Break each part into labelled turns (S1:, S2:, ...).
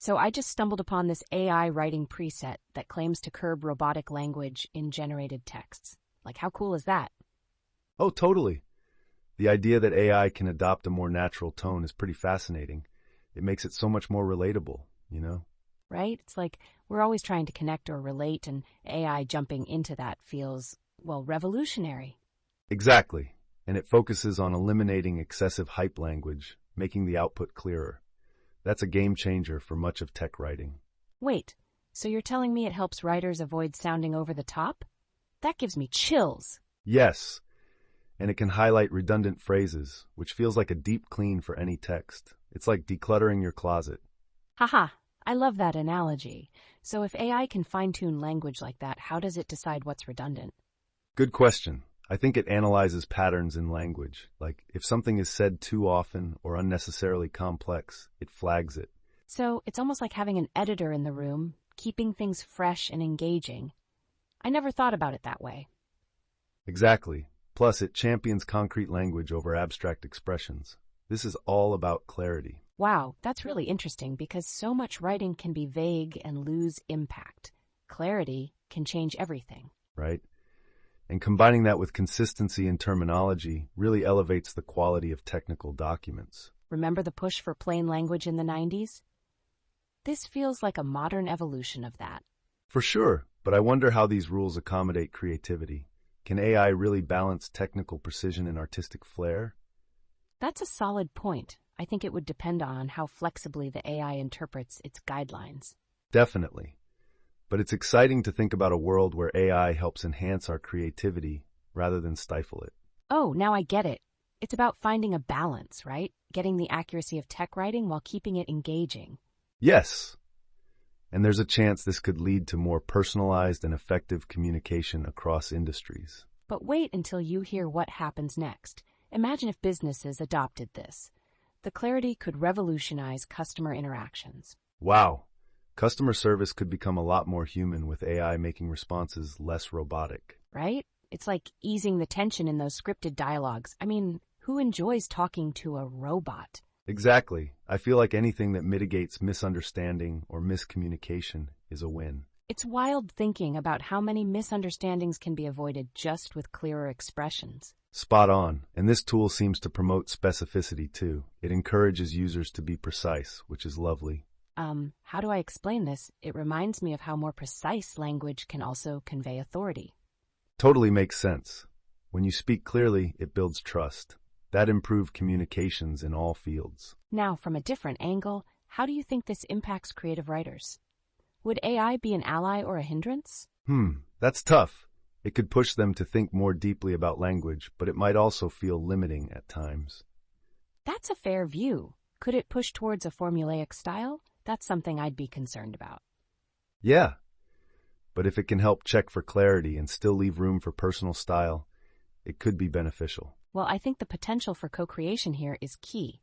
S1: So I just stumbled upon this AI writing preset that claims to curb robotic language in generated texts. Like, how cool is that?
S2: Oh, totally. The idea that AI can adopt a more natural tone is pretty fascinating. It makes it so much more relatable, you know?
S1: Right? It's like we're always trying to connect or relate, and AI jumping into that feels, well, revolutionary.
S2: Exactly. And it focuses on eliminating excessive hype language, making the output clearer. That's a game changer for much of tech writing.
S1: Wait, so you're telling me it helps writers avoid sounding over the top? That gives me chills.
S2: Yes, and it can highlight redundant phrases, which feels like a deep clean for any text. It's like decluttering your closet.
S1: Haha, I love that analogy. So if AI can fine-tune language like that, how does it decide what's redundant?
S2: Good question. I think it analyzes patterns in language, like if something is said too often or unnecessarily complex, it flags it.
S1: So it's almost like having an editor in the room, keeping things fresh and engaging. I never thought about it that way.
S2: Exactly. Plus, it champions concrete language over abstract expressions. This is all about clarity.
S1: Wow, that's really interesting because so much writing can be vague and lose impact. Clarity can change everything.
S2: Right? And combining that with consistency in terminology really elevates the quality of technical documents.
S1: Remember the push for plain language in the 90s? This feels like a modern evolution of that.
S2: For sure, but I wonder how these rules accommodate creativity. Can AI really balance technical precision and artistic flair?
S1: That's a solid point. I think it would depend on how flexibly the AI interprets its guidelines.
S2: Definitely. But it's exciting to think about a world where AI helps enhance our creativity rather than stifle it.
S1: Oh, now I get it. It's about finding a balance, right? Getting the accuracy of tech writing while keeping it engaging.
S2: Yes. And there's a chance this could lead to more personalized and effective communication across industries.
S1: But wait until you hear what happens next. Imagine if businesses adopted this. The clarity could revolutionize customer interactions.
S2: Wow. Customer service could become a lot more human with AI making responses less robotic.
S1: Right? It's like easing the tension in those scripted dialogues. I mean, who enjoys talking to a robot?
S2: Exactly. I feel like anything that mitigates misunderstanding or miscommunication is a win.
S1: It's wild thinking about how many misunderstandings can be avoided just with clearer expressions.
S2: Spot on. And this tool seems to promote specificity too. It encourages users to be precise, which is lovely.
S1: How do I explain this? It reminds me of how more precise language can also convey authority.
S2: Totally makes sense. When you speak clearly, it builds trust. That improved communications in all fields.
S1: Now, from a different angle, how do you think this impacts creative writers? Would AI be an ally or a hindrance?
S2: That's tough. It could push them to think more deeply about language, but it might also feel limiting at times.
S1: That's a fair view. Could it push towards a formulaic style? That's something I'd be concerned about.
S2: Yeah, but if it can help check for clarity and still leave room for personal style, it could be beneficial.
S1: Well, I think the potential for co-creation here is key.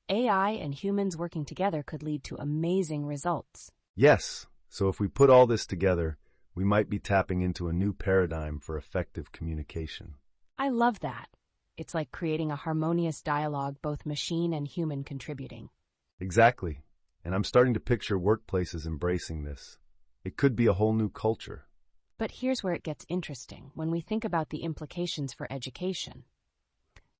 S1: AI and humans working together could lead to amazing results.
S2: Yes, so if we put all this together, we might be tapping into a new paradigm for effective communication.
S1: I love that. It's like creating a harmonious dialogue, both machine and human contributing.
S2: Exactly. And I'm starting to picture workplaces embracing this. It could be a whole new culture.
S1: But here's where it gets interesting, when we think about the implications for education.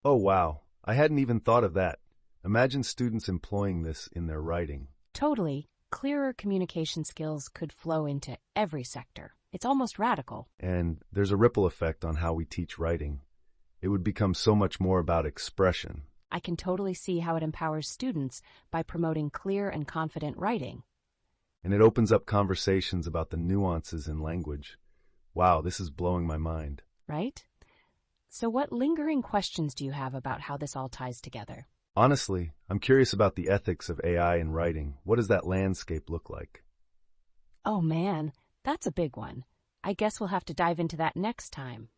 S2: Oh, wow. I hadn't even thought of that. Imagine students employing this in their writing.
S1: Totally. Clearer communication skills could flow into every sector. It's almost radical.
S2: And there's a ripple effect on how we teach writing. It would become so much more about expression.
S1: I can totally see how it empowers students by promoting clear and confident writing.
S2: And it opens up conversations about the nuances in language. Wow, this is blowing my mind.
S1: Right? So what lingering questions do you have about how this all ties together?
S2: Honestly, I'm curious about the ethics of AI in writing. What does that landscape look like?
S1: Oh man, that's a big one. I guess we'll have to dive into that next time.